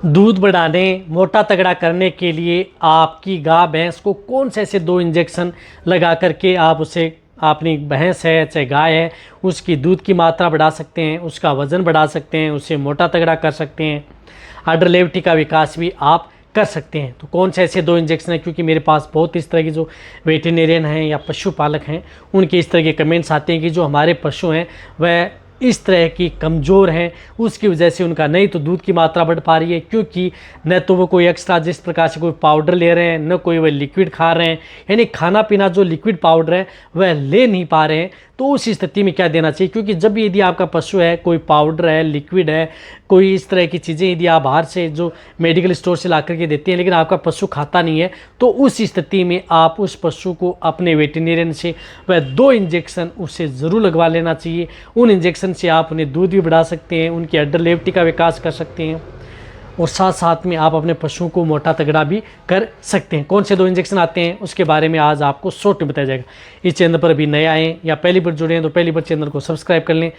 दूध बढ़ाने, मोटा तगड़ा करने के लिए आपकी गाय भैंस को कौन से ऐसे 2 इंजेक्शन लगा करके आप उसे, अपनी भैंस है चाहे गाय है, उसकी दूध की मात्रा बढ़ा सकते हैं, उसका वज़न बढ़ा सकते हैं, उसे मोटा तगड़ा कर सकते हैं, अडर लेवटी का विकास भी आप कर सकते हैं। तो कौन से ऐसे 2 इंजेक्शन हैं, क्योंकि मेरे पास बहुत इस तरह की जो वेटरनेरियन हैं या पशुपालक हैं उनके इस तरह के कमेंट्स आते हैं कि जो हमारे पशु हैं वह इस तरह की कमज़ोर हैं, उसकी वजह से उनका नहीं तो दूध की मात्रा बढ़ पा रही है, क्योंकि न तो वो कोई एक्स्ट्रा जिस प्रकार से कोई पाउडर ले रहे हैं, न कोई वह लिक्विड खा रहे हैं, यानी खाना पीना जो लिक्विड पाउडर है वह ले नहीं पा रहे हैं। तो उस स्थिति में क्या देना चाहिए, क्योंकि जब यदि आपका पशु है, कोई पाउडर है, लिक्विड है, कोई इस तरह की चीज़ें यदि आप बाहर से जो मेडिकल स्टोर से ला करके देते हैं लेकिन आपका पशु खाता नहीं है, तो उस स्थिति में आप उस पशु को अपने वेटरनेरियन से वह 2 इंजेक्शन उसे ज़रूर लगवा लेना चाहिए। उन इंजेक्शन से आप उन्हें दूध भी बढ़ा सकते हैं, उनकी अडर लेवटी का विकास कर सकते हैं और साथ साथ में आप अपने पशुओं को मोटा तगड़ा भी कर सकते हैं। कौन से 2 इंजेक्शन आते हैं उसके बारे में आज आपको शॉर्ट में बताया जाएगा। इस चैनल पर अभी नए आए या पहली बार जुड़े हैं तो पहली बार चैनल को सब्सक्राइब कर लें,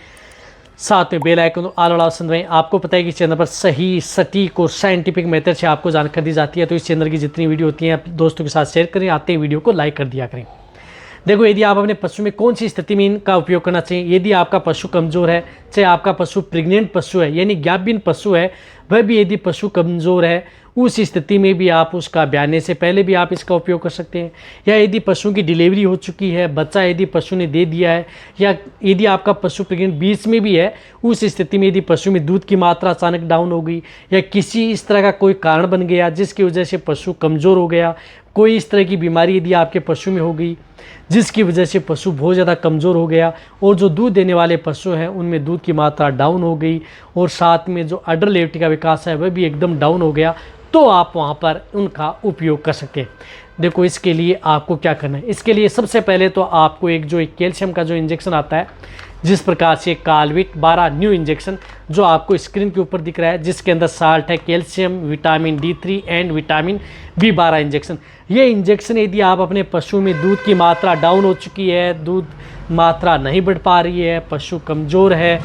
साथ में बेल आइकन ऑल वाला ऑप्शन दबाएं। आपको पता है कि चैनल पर सही, सटीक और साइंटिफिक मेथड से आपको जानकारी दी जाती है, तो इस चैनल की जितनी वीडियो होती हैं दोस्तों के साथ शेयर करें, आते ही वीडियो को लाइक कर दिया करें। देखो, यदि आप अपने पशु में कौन सी स्थिति में इनका उपयोग करना चाहिए, यदि आपका पशु कमज़ोर है, चाहे आपका पशु प्रेग्नेंट पशु है यानी ज्ञातबीन पशु है, वह भी यदि पशु कमज़ोर है, उस स्थिति में भी आप उसका ब्याने से पहले भी आप इसका उपयोग कर सकते हैं। या यदि पशु की डिलीवरी हो चुकी है, बच्चा यदि पशु ने दे दिया है, या यदि आपका पशु प्रेग्नेंट बीच में भी है, उस स्थिति में यदि पशु में दूध की मात्रा अचानक डाउन हो गई या किसी इस तरह का कोई कारण बन गया जिसकी वजह से पशु कमज़ोर हो गया, कोई इस तरह की बीमारी यदि आपके पशु में हो गई जिसकी वजह से पशु बहुत ज़्यादा कमज़ोर हो गया और जो दूध देने वाले पशु हैं उनमें दूध की मात्रा डाउन हो गई और साथ में जो अडर लेवटी का विकास है वह भी एकदम डाउन हो गया, तो आप वहाँ पर उनका उपयोग कर सकते हैं। देखो, इसके लिए आपको क्या करना है, इसके लिए सबसे पहले तो आपको एक कैल्शियम का जो इंजेक्शन आता है, जिस प्रकार से कालविट 12 न्यू इंजेक्शन जो आपको स्क्रीन के ऊपर दिख रहा है, जिसके अंदर साल्ट है, calcium, vitamin D3 and vitamin B12 injection. ये इंजेक्शन यदि आप अपने पशु में दूध की मात्रा डाउन हो चुकी है, दूध मात्रा नहीं बढ़ पा रही है, पशु कमज़ोर है,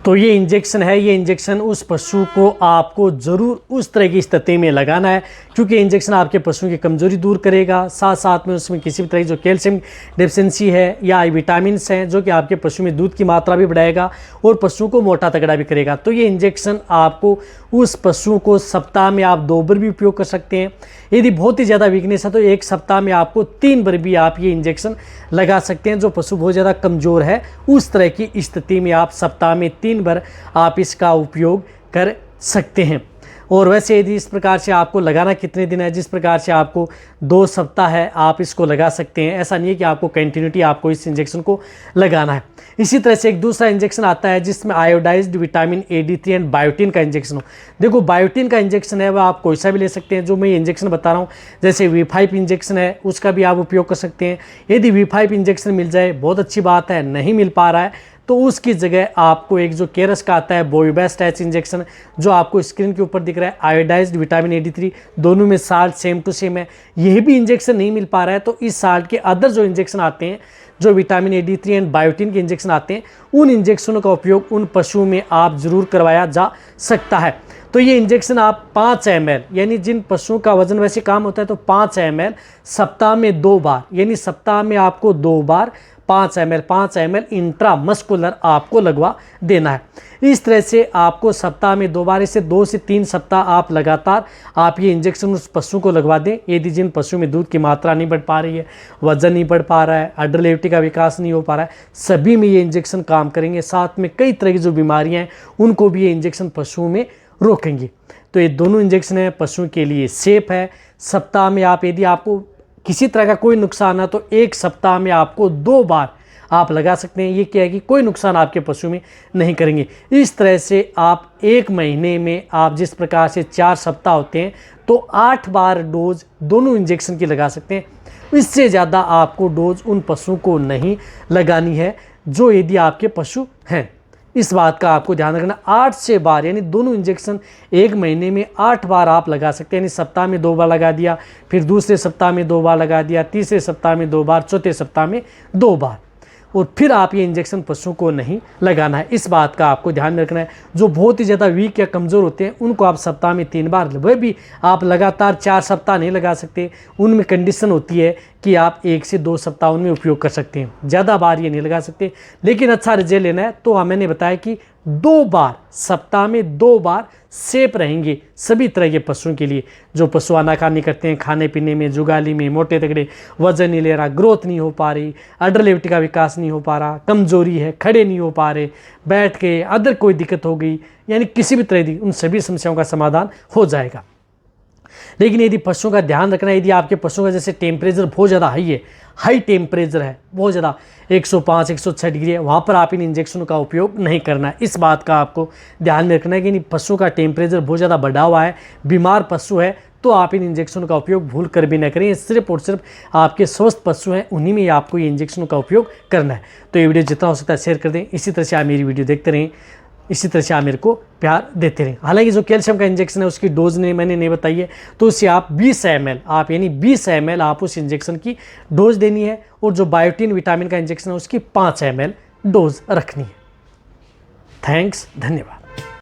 तो ये इंजेक्शन है, ये इंजेक्शन उस पशु को आपको ज़रूर उस तरह की स्थिति में लगाना है, क्योंकि इंजेक्शन आपके पशु की कमज़ोरी दूर करेगा, साथ साथ में उसमें किसी भी तरह की जो कैल्शियम डेफिशिएंसी है या विटामिन हैं जो कि आपके पशु में दूध की मात्रा भी बढ़ाएगा और पशु को मोटा तगड़ा भी करेगा। तो ये इंजेक्शन आपको उस पशु को सप्ताह में आप 2 बार भी उपयोग कर सकते हैं। यदि बहुत ही ज़्यादा वीकनेस है तो एक सप्ताह में आपको 3 बार भी आप ये इंजेक्शन लगा सकते हैं। जो पशु बहुत ज़्यादा कमज़ोर है उस तरह की स्थिति में आप सप्ताह में 3 बार आप इसका उपयोग कर सकते हैं। और वैसे यदि इस प्रकार से आपको लगाना कितने दिन है, जिस प्रकार से आपको 2 सप्ताह है आप इसको लगा सकते हैं। ऐसा नहीं है कि आपको कंटिन्यूटी आपको इस इंजेक्शन को लगाना है। इसी तरह से एक दूसरा इंजेक्शन आता है जिसमें iodised vitamin AD3 and biotin का इंजेक्शन हो। देखो, बायोटिन का इंजेक्शन है वह आप कोई सा भी ले सकते हैं, जो मैं इंजेक्शन बता रहा हूँ, जैसे V5 इंजेक्शन है उसका भी आप उपयोग कर सकते हैं। यदि V5 इंजेक्शन मिल जाए बहुत अच्छी बात है, नहीं मिल पा रहा है तो उसकी जगह आपको एक जो केरस का आता है बोविबेस्ट H इंजेक्शन जो आपको स्क्रीन के ऊपर दिख रहा है, आयोडाइज्ड विटामिन AD3, दोनों में साल्ट सेम टू सेम है, यह भी इंजेक्शन नहीं मिल पा रहा है तो इस साल्ट के अदर जो इंजेक्शन आते हैं, जो विटामिन AD3 एंड बायोटिन के इंजेक्शन आते हैं, उन इंजेक्शनों का उपयोग उन पशुओं में आप ज़रूर करवाया जा सकता है। तो ये इंजेक्शन आप 5 ml, यानी जिन पशुओं का वजन वैसे कम होता है तो 5 ml सप्ताह में 2 बार, यानी सप्ताह में आपको 2 बार 5 ml इंट्रामस्कुलर आपको लगवा देना है। इस तरह से आपको सप्ताह में 2 बार, इसे 2 से 3 सप्ताह आप लगातार आप ये इंजेक्शन उस पशु को लगवा दें। यदि जिन पशु में दूध की मात्रा नहीं बढ़ पा रही है, वजन नहीं बढ़ पा रहा है, अडर लेवटी का विकास नहीं हो पा रहा है, सभी में ये इंजेक्शन काम करेंगे। साथ में कई तरह की जो बीमारियाँ हैं उनको भी ये इंजेक्शन पशुओं में रोकेंगे। तो ये दोनों इंजेक्शन है पशुओं के लिए सेफ है। सप्ताह में आप, यदि आपको किसी तरह का कोई नुकसान है तो 1 सप्ताह में आपको 2 बार आप लगा सकते हैं। ये क्या है कि कोई नुकसान आपके पशु में नहीं करेंगे। इस तरह से आप 1 महीने में आप जिस प्रकार से 4 सप्ताह होते हैं तो 8 बार डोज दोनों इंजेक्शन की लगा सकते हैं। इससे ज़्यादा आपको डोज उन पशुओं को नहीं लगानी है जो यदि आपके पशु हैं। इस बात का आपको ध्यान रखना, 8 से बार यानी दोनों इंजेक्शन 1 महीने में 8 बार आप लगा सकते हैं। यानी सप्ताह में 2 बार लगा दिया, फिर दूसरे सप्ताह में 2 बार लगा दिया, तीसरे सप्ताह में 2 बार, चौथे सप्ताह में 2 बार। और फिर आप ये इंजेक्शन पशुओं को नहीं लगाना है। इस बात का आपको ध्यान में रखना है। जो बहुत ही ज़्यादा वीक या कमज़ोर होते हैं उनको आप सप्ताह में 3 बार, वह भी आप लगातार 4 सप्ताह नहीं लगा सकते। उनमें कंडीशन होती है कि आप 1 से 2 सप्ताह उनमें उपयोग कर सकते हैं, ज़्यादा बार ये नहीं लगा सकते। लेकिन अच्छा रिजल्ट लेना है तो मैंने बताया कि 2 बार, सप्ताह में 2 बार सेफ रहेंगे सभी तरह के पशुओं के लिए। जो पशु आनाकानी करते हैं, खाने पीने में, जुगाली में, मोटे तगड़े, वजन नहीं ले रहा, ग्रोथ नहीं हो पा रही, अडर लेवटी का विकास नहीं हो पा रहा, कमजोरी है, खड़े नहीं हो पा रहे, बैठ के अदर कोई दिक्कत हो गई, यानी किसी भी तरह की उन सभी समस्याओं का समाधान हो जाएगा। लेकिन यदि पशुओं का ध्यान रखना है, यदि आपके पशुओं का जैसे टेम्परेचर बहुत ज़्यादा हाई है, हाई टेम्परेचर है बहुत ज़्यादा, 105 106 डिग्री है, वहाँ पर आप इन इंजेक्शनों का उपयोग नहीं करना है। इस बात का आपको ध्यान में रखना है कि इन पशुओं का टेम्परेचर बहुत ज़्यादा बढ़ा हुआ है, बीमार पशु है, तो आप इन इंजेक्शनों का उपयोग भूल कर भी न करें। सिर्फ और सिर्फ आपके स्वस्थ पशु हैं उन्हीं में आपको ये इंजेक्शनों का उपयोग करना है। तो ये वीडियो जितना हो सकता है शेयर कर दें। इसी तरह से आप मेरी वीडियो देखते रहें, इसी तरह से आप मेरे को प्यार देते रहें। हालांकि जो कैल्शियम का इंजेक्शन है उसकी डोज मैंने नहीं बताई है, तो उससे आप 20 ml, आप यानी 20 ml आप उस इंजेक्शन की डोज देनी है, और जो बायोटिन विटामिन का इंजेक्शन है उसकी 5 ml डोज रखनी है। थैंक्स, धन्यवाद।